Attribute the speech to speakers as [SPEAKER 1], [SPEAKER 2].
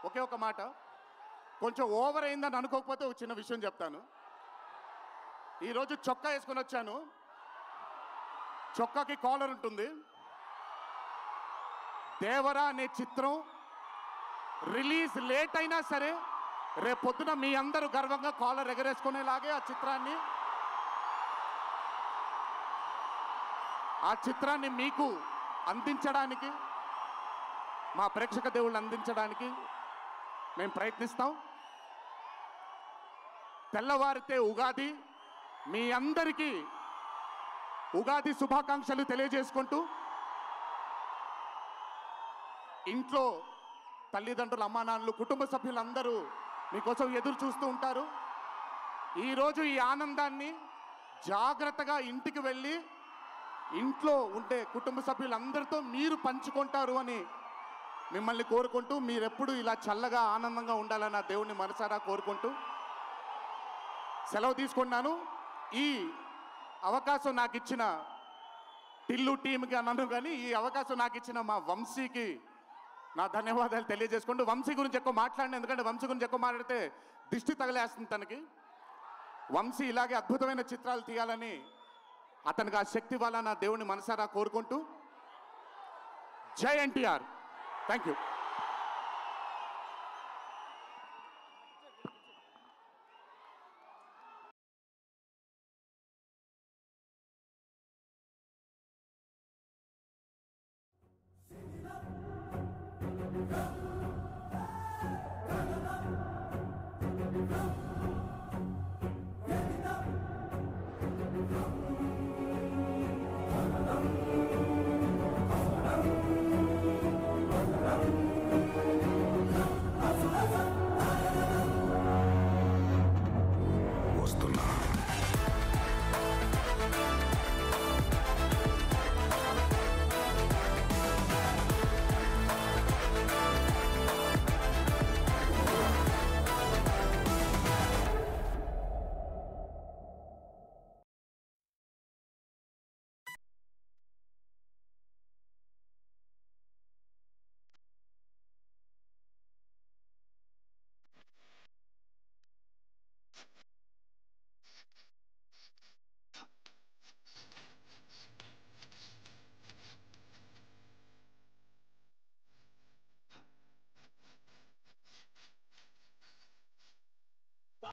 [SPEAKER 1] ఒకే ఒక మాట, కొంచెం ఓవర్ అయిందని అనుకోకపోతే ఒక చిన్న విషయం చెప్తాను. ఈరోజు చొక్కా వేసుకొని వచ్చాను. చొక్కాకి కాలర్ ఉంటుంది. దేవరా అనే చిత్రం రిలీజ్ లేట్ అయినా సరే రేపొద్దున మీ అందరూ గర్వంగా కాలర్ ఎగరేసుకునేలాగే ఆ చిత్రాన్ని మీకు అందించడానికి, మా ప్రేక్షక దేవుళ్ళు అందించడానికి మేము ప్రయత్నిస్తాం. తెల్లవారితే ఉగాది, మీ అందరికీ ఉగాది శుభాకాంక్షలు తెలియజేసుకుంటూ, ఇంట్లో తల్లిదండ్రులు, అమ్మానాన్నలు, కుటుంబ సభ్యులందరూ మీకోసం ఎదురు చూస్తూ ఉంటారు. ఈరోజు ఈ ఆనందాన్ని జాగ్రత్తగా ఇంటికి వెళ్ళి ఇంట్లో ఉండే కుటుంబ సభ్యులందరితో మీరు పంచుకుంటారు అని మిమ్మల్ని కోరుకుంటూ, మీరెప్పుడు ఇలా చల్లగా ఆనందంగా ఉండాలని ఆ దేవుణ్ణి మనసారా కోరుకుంటూ సెలవు తీసుకున్నాను. ఈ అవకాశం నాకు ఇచ్చిన టిల్లు టీమ్కి అన్నాను, కానీ ఈ అవకాశం నాకు ఇచ్చిన మా వంశీకి నా ధన్యవాదాలు తెలియజేసుకుంటూ, వంశీ గురించి ఎక్కువ మాట్లాడిన, ఎందుకంటే వంశీ గురించి ఎక్కువ మాట్లాడితే దిష్టి తగిలేస్తుంది తనకి. వంశీ ఇలాగే అద్భుతమైన చిత్రాలు తీయాలని, అతనికి ఆ శక్తి వల్ల నా దేవుని మనసారా కోరుకుంటూ, జై ఎన్టీఆర్. Thank you.